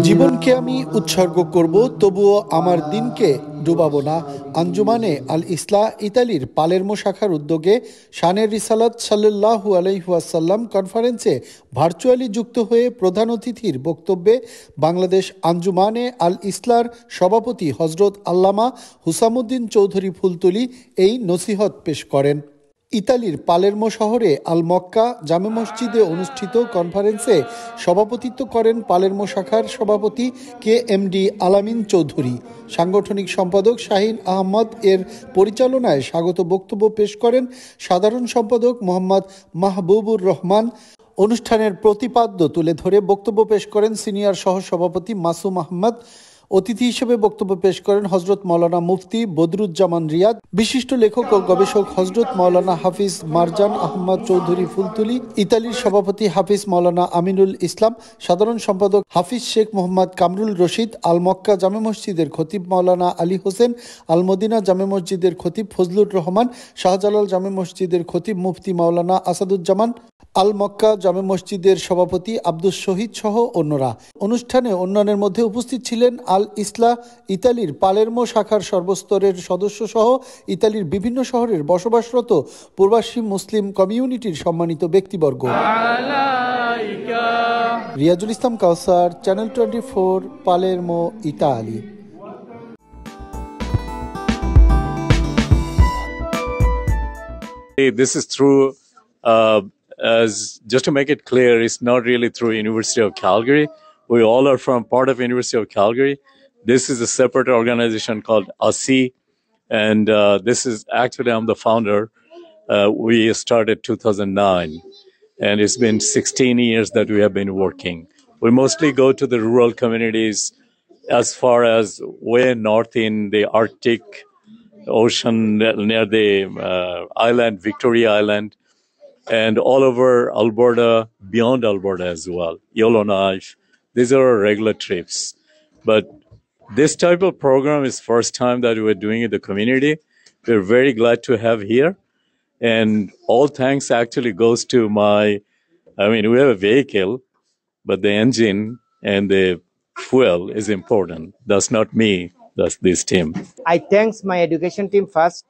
জীবনকে আমি উৎসর্গ করব, তবুও আমার দিনকে ডুবাবো না। আঞ্জুমানে আল ইসলাহ ইতালির পালেরমো শাখার উদ্যোগে শানের রিসালাত সাল্লাল্লাহু আলাইহি ওয়াসাল্লাম কনফারেন্সে ভার্চুয়ালি যুক্ত হয়ে প্রধান অতিথির বক্তব্যে বাংলাদেশ আঞ্জুমানে আল ইসলাহর সভাপতি হজরত আল্লামা হুসামুদ্দিন চৌধুরী ফুলতলি এই নসিহত পেশ করেন। ইতালির পালেরমো শহরে আল মক্কা জামে মসজিদে অনুষ্ঠিত কনফারেন্সে সভাপতিত্ব করেন পালেরমো শাখার সভাপতি KMD আলামিন চৌধুরী। সাংগঠনিক সম্পাদক শাহিন আহমদ এর পরিচালনায় স্বাগত বক্তব্য পেশ করেন সাধারণ সম্পাদক মোহাম্মদ মাহবুবুর রহমান। অনুষ্ঠানের প্রতিপাদ্য তুলে ধরে বক্তব্য পেশ করেন সিনিয়র সহসভাপতি মাসুম আহমদ। অতিথি হিসেবে বক্তব্য পেশ করেন হজরত মাওলানা মুফতি বদরুজ্জামান রিয়াদ, বিশিষ্ট লেখক ও গবেষক হজরত মাওলানা হাফিজ মারজান আহমদ চৌধুরী ফুলতলি, ইতালির সভাপতি হাফিজ মাওলানা আমিনুল ইসলাম, সাধারণ সম্পাদক হাফিজ শেখ মোহাম্মদ কামরুল রশিদ, আল মক্কা জামে মসজিদের খতিব মাওলানা আলী হোসেন, আল মদিনা জামে মসজিদের খতিব ফজলুর রহমান, শাহজালাল জামে মসজিদের খতিব মুফতি মাওলানা আসাদুজ্জামান, আল মক্কা জামে মসজিদের সভাপতি আব্দুস শহীদ সহ অন্যরা। অনুষ্ঠানে অন্যান্যের মধ্যে উপস্থিত ছিলেন আল ইসলাহ ইতালির পালেরমো শাখার সর্বস্তরের সদস্য সহ ইতালির বিভিন্ন শহরের বসবাসরত প্রবাসী মুসলিম কমিউনিটির সম্মানিত ব্যক্তিবর্গ। Riazul Islam Kawsar, channel 24, Palermo, Italy. This is through as just to make it clear, it's not really through University of Calgary. We all are from part of University of Calgary. This is a separate organization called ASI, and this is actually I'm the founder. We started 2009, and it's been 16 years that we have been working. We mostly go to the rural communities as far as way north in the Arctic Ocean near the island, Victoria Island, and all over Alberta, beyond Alberta as well, Yellowknife. These are our regular trips. But this type of program is first time that we're doing in the community. We're very glad to have here. And all thanks actually goes to we have a vehicle, but the engine and the fuel is important. That's not me, that's this team. I thanks my education team first,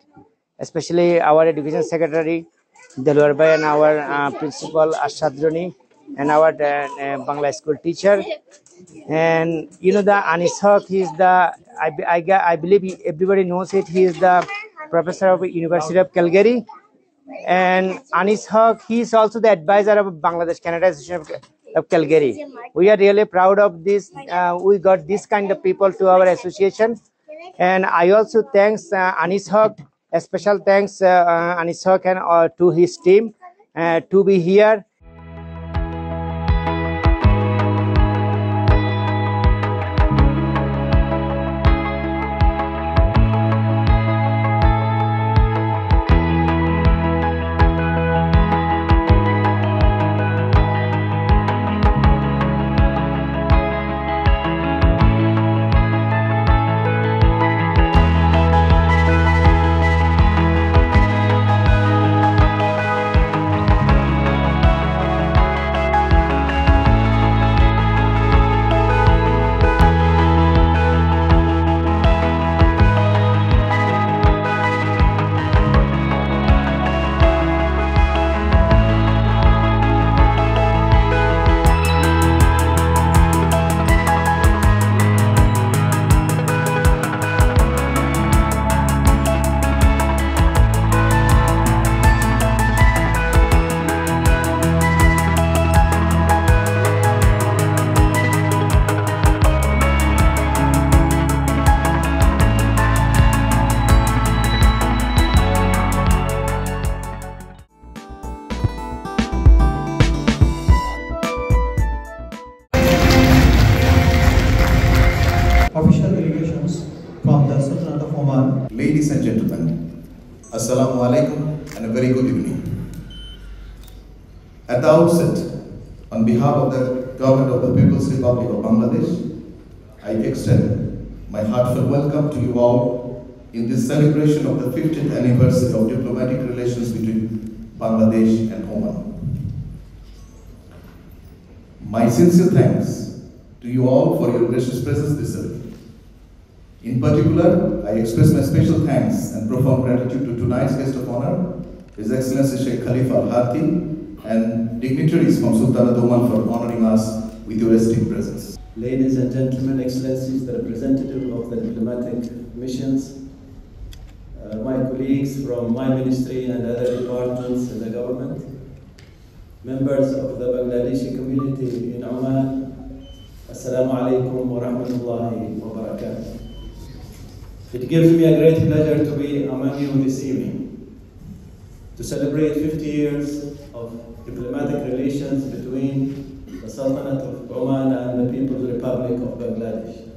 especially our education secretary, Delwar Bhai, and our principal Ashad Roni, and our Bangla school teacher. And the Anis Haq, he is I believe everybody knows it, he is the professor of University of Calgary. And Anis Haq, he is also the advisor of Bangladesh Canada Association of Calgary. We are really proud of this. We got this kind of people to our association. And I also thanks Anis Haq. A special thanks Anis Haq and to his team to be here. Official delegations from the Sultanate of Oman. Ladies and gentlemen, Assalamu alaikum and a very good evening. At the outset, on behalf of the Government of the People's Republic of Bangladesh, I extend my heartfelt welcome to you all in this celebration of the 50th anniversary of diplomatic relations between Bangladesh and Oman. My sincere thanks to you all for your gracious presence this evening. In particular, I express my special thanks and profound gratitude to tonight's guest of honor, His Excellency Sheikh Khalifa Al-Hati, and dignitaries from Sultanate Oman for honoring us with your esteemed presence. Ladies and gentlemen, Excellencies, the representative of the diplomatic missions, my colleagues from my ministry and other departments in the government, members of the Bangladeshi community in Oman, Assalamu alaikum wa rahmatullahi wa barakatuh. It gives me a great pleasure to be among you this evening to celebrate 50 years of diplomatic relations between the Sultanate of Oman and the People's Republic of Bangladesh.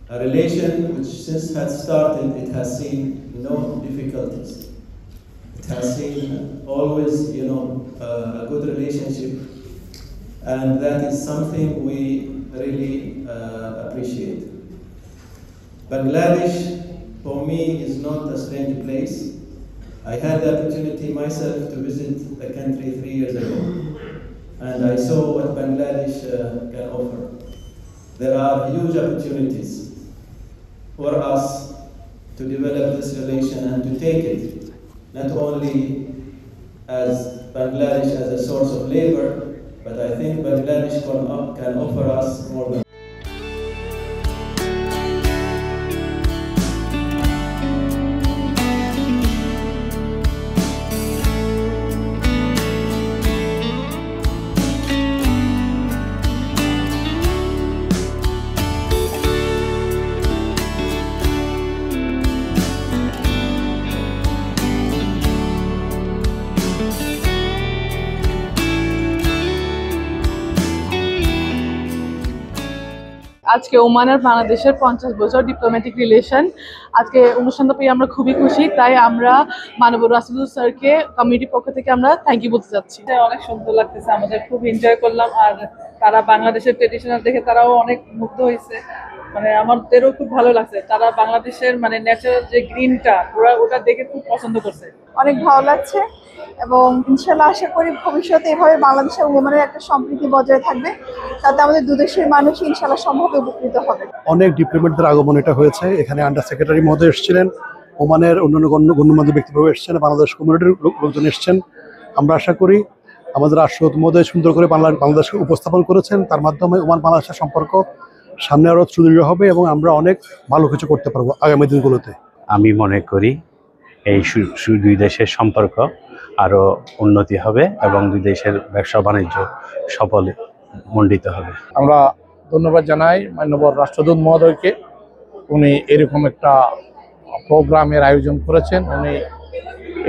A relation which since had started, it has seen no difficulties. It has seen always, a good relationship, and that is something we really appreciate. Bangladesh, for me, is not a strange place. I had the opportunity myself to visit the country 3 years ago, and I saw what Bangladesh can offer. There are huge opportunities for us to develop this relation and to take it, not only as Bangladesh as a source of labor, but I think Bangladesh can offer us more than আজকে Oman আর বাংলাদেশের 50 বছর diplomatic relation আজকে অনুষ্ঠানটা পেয়ে আমরা খুবই খুশি, তাই আমরা মানবুর রাসেলুল স্যারকে কমিটির পক্ষ থেকে আমরা থ্যাংক ইউ বলতে চাচ্ছি। অনেক সুন্দর লাগতেছে, আমাদের খুব এনজয় করলাম, আর তারা বাংলাদেশের ট্রেডিশনাল দেখে তারাও অনেক মুগ্ধ হয়েছে। মানে আমাদেরও খুব ভালো লাগছে, তারা বাংলাদেশের মানে ন্যাচারাল যে গ্রিনটা ওটা দেখে খুব পছন্দ করছে। অনেক ভালো লাগছে এবং ইনশাআল্লাহ আশা করি ভবিষ্যতে এভাবে বাংলাদেশ এবং ওমানের একটা সম্প্রীতি বজায় থাকবে, তাতে আমাদের দুদেশের মানুষ ইনশাআল্লাহ সম্ভবত উপকৃত হবে। অনেক ডিপ্লোম্যাটদের আগমন এটা হয়েছে, এখানে আন্ডার সেক্রেটারি মহোদয় এসেছিলেন, ওমানের অন্যান্য গণ্যমান্য ব্যক্তিবর্গ এসেছেন, বাংলাদেশ কমিউনিটির লোকজন এসেছেন। আমরা আশা করি আমাদের রাষ্ট্রদূত মহোদয় সুন্দর করে বাংলাদেশকে উপস্থাপন করেছেন, তার মাধ্যমে ওমান বাংলাদেশের সম্পর্ক সামনে আরও সুদৃঢ় হবে এবং আমরা অনেক ভালো কিছু করতে পারবো আগামী দিনগুলোতে। আমি মনে করি এই দুই দেশের সম্পর্ক আরো উন্নতি হবে এবং দুই দেশের ব্যবসা বাণিজ্য সফলে মণ্ডিত হবে। আমরা ধন্যবাদ জানাই মাননীয় রাষ্ট্রদূত মহোদয়কে, উনি এরকম একটা প্রোগ্রামের আয়োজন করেছেন। উনি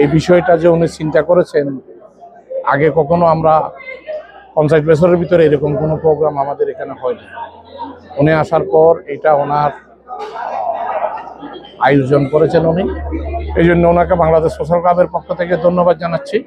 এই বিষয়টা যে উনি চিন্তা করেছেন, আগে কখনো আমরা 50 বছরের ভিতরে এরকম কোনো প্রোগ্রাম আমাদের এখানে হয়নি। উনি আসার পর এটা ওনার আয়োজন করেছেন উনি, এই জন্য ওনাকে বাংলাদেশ সোশ্যাল ক্লাবের পক্ষ থেকে ধন্যবাদ জানাচ্ছি।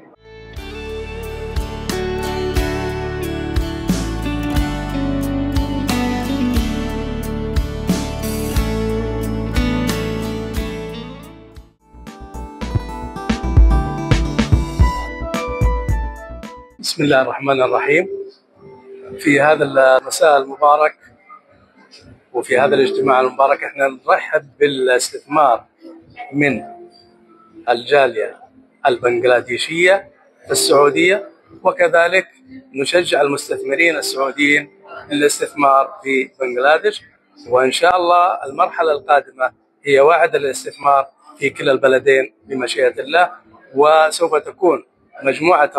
بسم الله الرحمن الرحيم. في هذا المساء المبارك وفي هذا الاجتماع المبارك احنا نرحب بالاستثمار من الجالية البنغلاديشية في السعودية، وكذلك نشجع المستثمرين السعوديين للاستثمار في بنغلاديش، وإن شاء الله المرحلة القادمة هي وعد الاستثمار في كلا البلدين بمشيئة الله، وسوف تكون مجموعة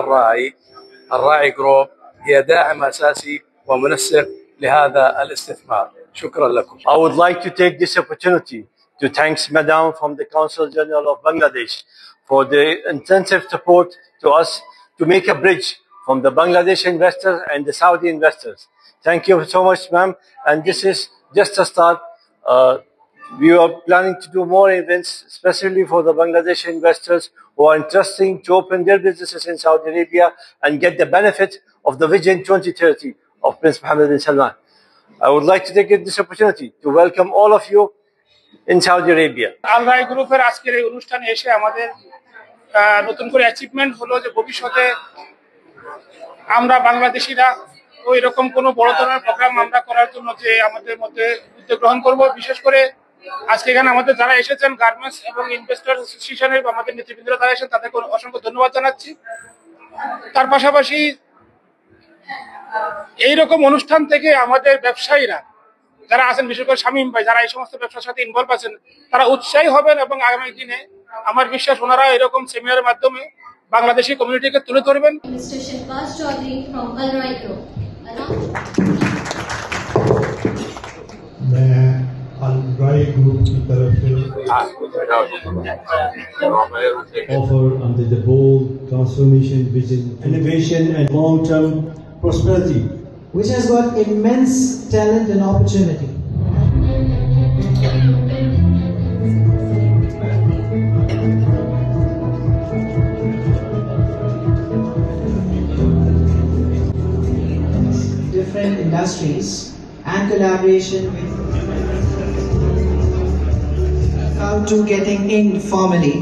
الراعي جروب هي داعم أساسي ومنسق لهذا الاستثمار. شكرا لكم. I would like to take this opportunity to thank Madam from the Council General of Bangladesh for the intensive support to us to make a bridge from the Bangladesh investors and the Saudi investors. Thank you so much, ma'am. And this is just a start. We are planning to do more events, especially for the Bangladeshi investors who are interested to open their businesses in Saudi Arabia and get the benefit of the Vision 2030 of Prince Mohammed bin Salman. I would like to take this opportunity to welcome all of you in Saudi Arabia. আল রায় গ্রুপের আজকের এই অনুষ্ঠানে এসে আমাদের নতুন করে achievement হলো যে ভবিষ্যতে আমরা বাংলাদেশিরা ওই রকম কোনো বড় ধরনের প্রোগ্রাম আমরা করার জন্য যে আমাদের মধ্যে উদ্যোগ গ্রহণ করব। বিশেষ করে আজকে এখানে আমাদের যারা এসেছেন গার্মেন্টস এবং ইনভেস্টর অ্যাসোসিয়েশনের আমাদের নেতৃবৃন্দরা যারা এসেছেন তাদেরকে অসংখ্য ধন্যবাদ জানাচ্ছি। তার পাশাপাশি এইরকম অনুষ্ঠান থেকে আমাদের ব্যবসায়ীরা যারা আছেন, বিশেষ করে শামীম ভাই যারা এই সমস্ত ব্যবসার সাথে ইনভলভ আছেন, তারা উৎসাহী হবেন এবং আগামী দিনে আমার বিশ্বাস ওনারা এরকম সেমিনারের মাধ্যমে বাংলাদেশি কমিউনিটিকে তুলে ধরবেন। Al-Rai Group की तरफ से offer under the bold transformation vision, innovation and long-term prosperity, which has got immense talent and opportunity. Different industries and collaboration with how to getting in formally.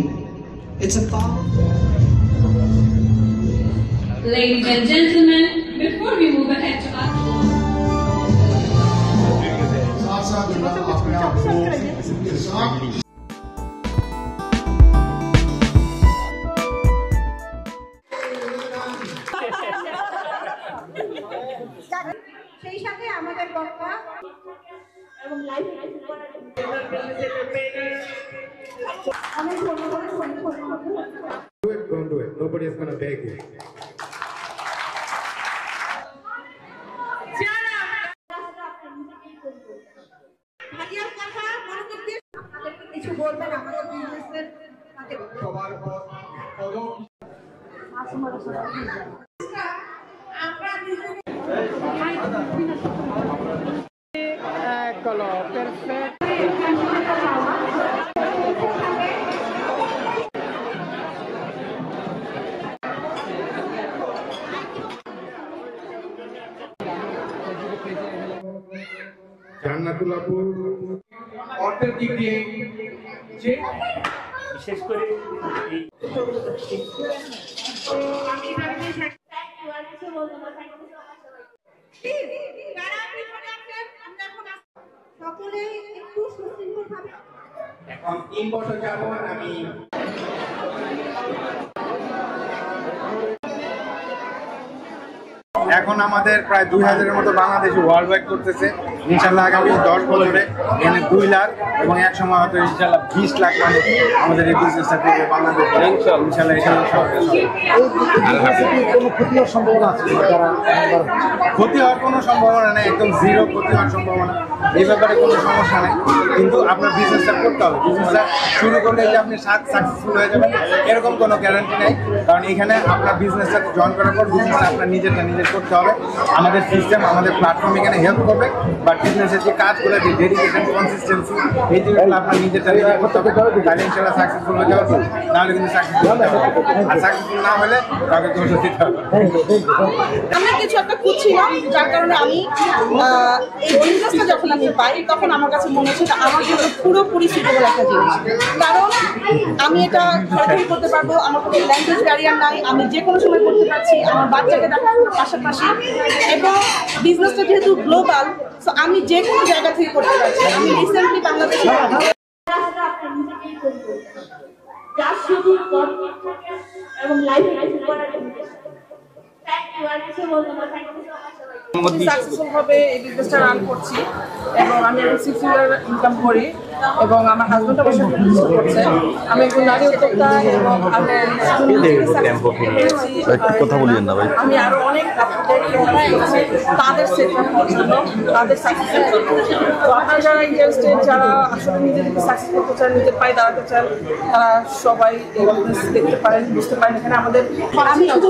It's a powerful. Ladies and gentlemen, before we move ahead to our সেই সাথে আমাদের বক্তা এবং live Don't do it. Nobody is going to beg you. কিছু বলবেন আমাদের বিজনেসের সবার জান্নাতুল আপু অর্থের দিক দিয়ে যে বিশেষ করে সকলেই একটু সুশৃঙ্খল ভাবে এখন ইম্পোর্টার যাব আমি এখন আমাদের প্রায় 2000-এর মতো বাংলাদেশি ওয়ার্ল্ড ওয়াইড করতেছে। ইনশাল্লাহ আগামী 10 বছরে এখানে 2 লাখ এবং এক সময় হয়তো ইনশাল্লাহ 20 লাখ মানুষ আমাদের এই বিজনেসটা থেকে বাংলাদেশে ইনশাল্লাহ এখানে ক্ষতি হওয়ার সম্ভাবনা আছে? ক্ষতি হওয়ার কোনো সম্ভাবনা নেই, একদম জিরো ক্ষতি হওয়ার সম্ভাবনা, এই ব্যাপারে কোনো সমস্যা নেই। কিন্তু আপনার বিজনেসটা করতে হবে। বিজনেসটা শুরু করলে যে আপনি সাকসেসফুল হয়ে যাবেন এরকম কোনো গ্যারান্টি নেই, কারণ এখানে আপনার বিজনেসটা জয়েন করার পর বিজনেসটা আপনার নিজেরটা নিজের করতে হবে। আমাদের সিস্টেম, আমাদের প্ল্যাটফর্ম এখানে হেল্প করবে, বাট বিজনেসের যে কাজগুলো, যে ডেডিকেশন, কনসিস্টেন্সি, এই জিনিসগুলো আপনার নিজেরটা নিজে করতে হবে, তাহলে ইনশাল্লাহ সাকসেসফুল হয়ে যাবে। নাহলে কিন্তু সাকসেসফুল হতে হবে, আর সাকসেসফুল না হলে তাকে দোষ দিতে হবে। আমি কিছু একটা খুঁজছিলাম, যার কারণে আমি এই বিজনেসটা যখন আমি পাই তখন আমার কাছে মনে হচ্ছে আমার জন্য পুরোপুরি সুইটেবল একটা জিনিস। কারণ আমি এটা ঘরে করতে পারবো, আমার কোনো ল্যাঙ্গুয়েজ ব্যারিয়ার নাই, আমি যে কোনো সময় করতে পারছি, আমার বাচ্চাকে দেখার পাশাপাশি, এবং বিজনেসটা যেহেতু গ্লোবাল, সো আমি যে কোনো জায়গা থেকে করতে পারছি। আমি রিসেন্টলি বাংলাদেশে এবং লাইভ করার খুবই সাকসেসফুল ভাবে এই বিজনেসটা রান করছি এবং আমি 6 ফিগার ইনকাম করি এবং আমার হাজবেন্ড আমার সাথে বিজনেস করছে। আমি একজন নারী উদ্যোক্তা এবং আমি কথা বলিয়েন না ভাই। আমি আরো অনেক তাদের সেট করার জন্য, তাদের সাকসেসের জন্য। তো আপনারা যারা ইন্টারেস্টেড, যারা আসলে নিজেদেরকে সাকসেস করতে চান, নিজের পায়ে দাঁড়াতে চান, তারা সবাই এই বিজনেস দেখতে পারেন, বুঝতে পারেন। এখানে আমাদের আমি শুধু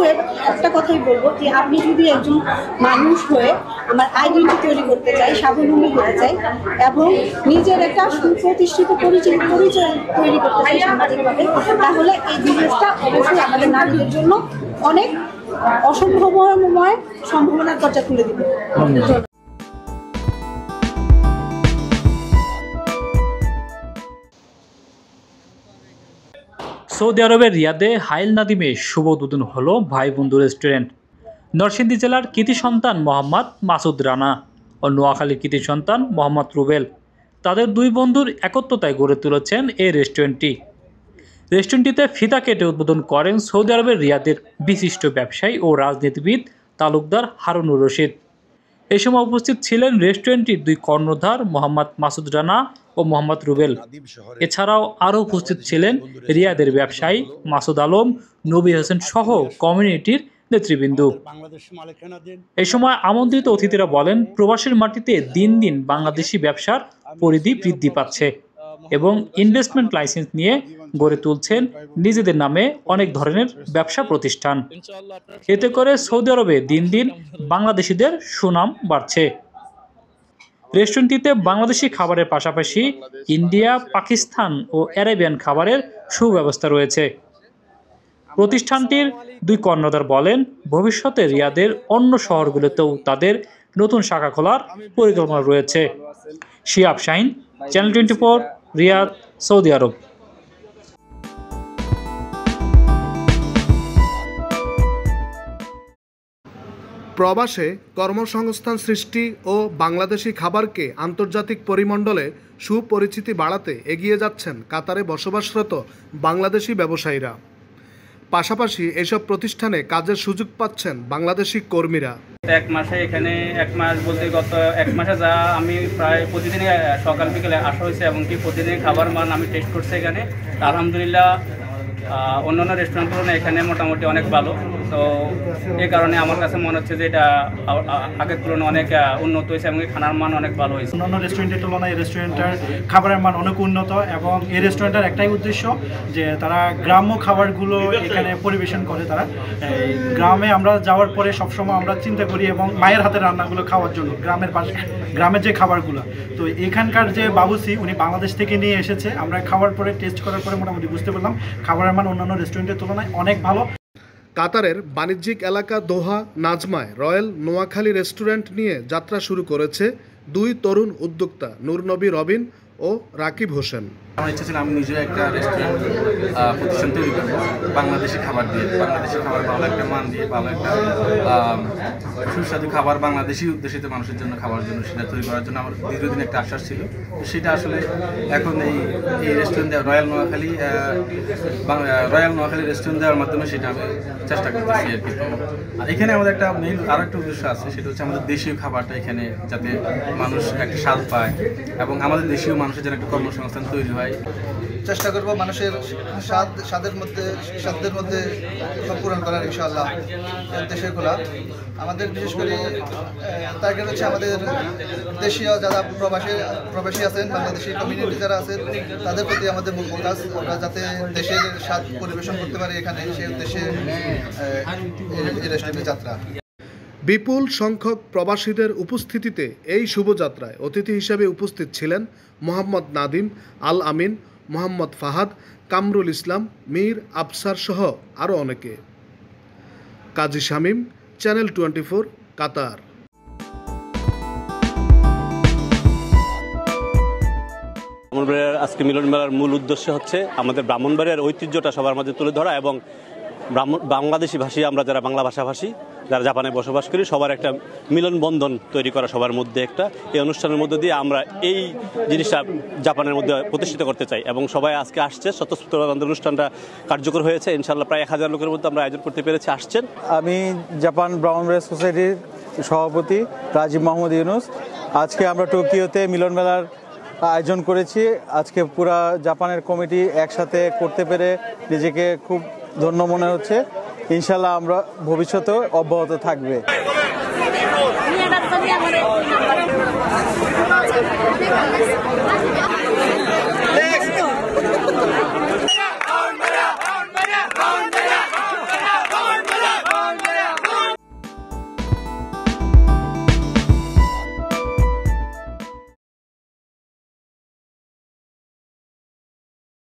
একটা কথাই বলবো যে আপনি যদি একজন মানুষ হয়ে আমার আইডেন্টি তৈরি করতে চাই, স্বাবলম্বী হতে চাই এবং নিজের একটা সুপ্রতিষ্ঠিত পরিচয় তৈরি করতে চাই সামাজিকভাবে, তাহলে এই বিজনেসটা অবশ্যই আমাদের নারীদের জন্য অনেক অসম্ভাবনাময় সম্ভাবনার দরজা খুলে দিবে। সৌদি আরবের রিয়াদে হাইল নাদিমে শুভ উদ্বোধন হলো ভাই বন্ধু রেস্টুরেন্ট। নরসিংদী জেলার কৃতি সন্তান মোহাম্মদ মাসুদ রানা ও নোয়াখালীর কৃতি সন্তান মোহাম্মদ রুবেল তাদের দুই বন্ধুর একত্রতায় গড়ে তুলেছেন এই রেস্টুরেন্টটি। রেস্টুরেন্টটিতে ফিতা কেটে উদ্বোধন করেন সৌদি আরবের রিয়াদের বিশিষ্ট ব্যবসায়ী ও রাজনীতিবিদ তালুকদার হারুনুর রশিদ। এই সময় উপস্থিত ছিলেন রেস্টুরেন্টটির দুই কর্ণধার মোহাম্মদ মাসুদ রানা ও মোহাম্মদ রুবেল। এছাড়াও আরও উপস্থিত ছিলেন রিয়াদের ব্যবসায়ী মাসুদ আলম, নবী হোসেন সহ কমিউনিটির নেতৃবৃন্দ। এই সময় আমন্ত্রিত অতিথিরা বলেন, প্রবাসীর মাটিতে দিন দিন বাংলাদেশি ব্যবসার পরিধি বৃদ্ধি পাচ্ছে এবং ইনভেস্টমেন্ট লাইসেন্স নিয়ে গড়ে তুলছেন নিজেদের নামে অনেক ধরনের ব্যবসা প্রতিষ্ঠান। এতে করে সৌদি আরবে দিন দিন বাংলাদেশিদের সুনাম বাড়ছে। রেস্টুরেন্টটিতে বাংলাদেশি খাবারের পাশাপাশি ইন্ডিয়া, পাকিস্তান ও অ্যারাবিয়ান খাবারের সুব্যবস্থা রয়েছে। প্রতিষ্ঠানটির দুই কর্ণধার বলেন, ভবিষ্যতে রিয়াদের অন্য শহরগুলোতেও তাদের নতুন শাখা খোলার পরিকল্পনা রয়েছে। শিহাব শাহিন, চ্যানেল 24, রিয়াদ, সৌদি আরব। প্রবাসে কর্মসংস্থান সৃষ্টি ও বাংলাদেশি খাবারকে আন্তর্জাতিক পরিমণ্ডলে সুপরিচিতি বাড়াতে এগিয়ে যাচ্ছেন কাতারে বসবাসরত বাংলাদেশি ব্যবসায়ীরা। পাশাপাশি এসব প্রতিষ্ঠানে কাজের সুযোগ পাচ্ছেন বাংলাদেশি কর্মীরা। এক মাসে এখানে, এক মাস বলতে গত এক মাসে যা আমি প্রায় প্রতিদিনই সকাল বিকেলে আসা হয়েছে এবং কি প্রতিদিন খাবার মান আমি টেস্ট করছি এখানে। আলহামদুলিল্লাহ অন্যান্য রেস্টুরেন্ট তুলনায় এখানে মোটামুটি অনেক ভালো। তো এই কারণে আমার কাছে মনে হচ্ছে যে এটা আগের তুলনায় অনেক উন্নত হয়েছে এবং খানার মান অনেক ভালো হয়েছে। অন্যান্য রেস্টুরেন্টের তুলনায় এই রেস্টুরেন্টের খাবারের মান অনেক উন্নত এবং এই রেস্টুরেন্টের একটাই উদ্দেশ্য যে তারা গ্রাম্য খাবারগুলো এখানে পরিবেশন করে। তারা গ্রামে আমরা যাওয়ার পরে সবসময় আমরা চিন্তা করি এবং মায়ের হাতের রান্নাগুলো খাওয়ার জন্য গ্রামের যে খাবারগুলো। তো এখানকার যে বাবুসি উনি বাংলাদেশ থেকে নিয়ে এসেছে। আমরা খাওয়ার পরে টেস্ট করার পরে মোটামুটি বুঝতে পারলাম খাবারের মান অন্যান্য রেস্টুরেন্টের তুলনায় অনেক ভালো। কাতারের বাণিজ্যিক এলাকা দোহা নাজমায় রয়্যাল নোয়াখালী রেস্টুরেন্ট নিয়ে যাত্রা শুরু করেছে দুই তরুণ উদ্যোক্তা নূরনবী রবিন ও রাকিব হোসেন। আমার ইচ্ছা ছিল আমি নিজে একটা রেস্টুরেন্ট প্রতিষ্ঠান তৈরি করবো বাংলাদেশি খাবার দিয়ে, বাংলাদেশি খাবার ভালো একটা মান দিয়ে, ভালো একটা সুস্বাদু খাবার বাংলাদেশি উদ্দেশ্যিত মানুষের জন্য খাবার জন্য সেটা তৈরি করার জন্য আমার দীর্ঘদিন একটা আশ্বাস ছিল। সেটা আসলে এখন এই রেস্টুরেন্ট দেওয়া রয়্যাল নোয়াখালী রেস্টুরেন্ট দেওয়ার মাধ্যমে সেটা আমি চেষ্টা করতেছি আর কি। আর এখানে আমাদের একটা মেইন আরও একটা উদ্দেশ্য আছে, সেটা হচ্ছে আমাদের দেশীয় খাবারটা এখানে যাতে মানুষ একটা স্বাদ পায় এবং আমাদের দেশীয় মানুষের যেন একটা কর্মসংস্থান তৈরি হয়। চেষ্টা করব মানুষের স্বাদের মধ্যে সব পূরণ করার ইনশাআল্লাহ দেশের খোলা। আমাদের বিশেষ করে টার্গেট হচ্ছে আমাদের দেশীয় যারা প্রবাসী আছেন, বাংলাদেশি কমিউনিটি যারা আছেন তাদের প্রতি আমাদের মূল ফোকাস। আমরা যাতে দেশের স্বাদ পরিবেশন করতে পারি এখানে, সেই উদ্দেশ্যে এই রেস্টুরেন্টের যাত্রা। বিপুল সংখ্যক প্রবাসীদের উপস্থিতিতে এই শুভযাত্রায় অতিথি হিসেবে উপস্থিত ছিলেন মোহাম্মদ নাদিম, আল আমিন, মোহাম্মদ ফাহাদ, কামরুল ইসলাম, মীর আফসার সহ আরও অনেকে। কাজী শামীম, চ্যানেল 24, কাতার। আজকে মিলন মেলার মূল উদ্দেশ্য হচ্ছে আমাদের ব্রাহ্মণবাড়িয়ার ঐতিহ্যটা সবার মাঝে তুলে ধরা এবং বাংলাদেশি ভাষী আমরা যারা বাংলা ভাষাভাষী যারা জাপানে বসবাস করি সবার একটা মিলন বন্ধন তৈরি করা সবার মধ্যে একটা। এই অনুষ্ঠানের মধ্যে দিয়ে আমরা এই জিনিসটা জাপানের মধ্যে প্রতিষ্ঠিত করতে চাই এবং সবাই আজকে আসছে। স্বতঃস্ফূর্ত অনুষ্ঠানটা কার্যকর হয়েছে ইনশাআল্লাহ। প্রায় 1000 লোকের মধ্যে আমরা আয়োজন করতে পেরেছি, আসছেন। আমি জাপান ব্রাহ্মণবাড়িয়া সোসাইটির সভাপতি রাজীব মোহাম্মদ ইউনুস। আজকে আমরা টোকিওতে মিলন মেলার আয়োজন করেছি। আজকে পুরা জাপানের কমিটি একসাথে করতে পেরে নিজেকে খুব ধন্য মনে হচ্ছে। ইনশাল্লাহ আমরা ভবিষ্যতেও অব্যাহত থাকবে।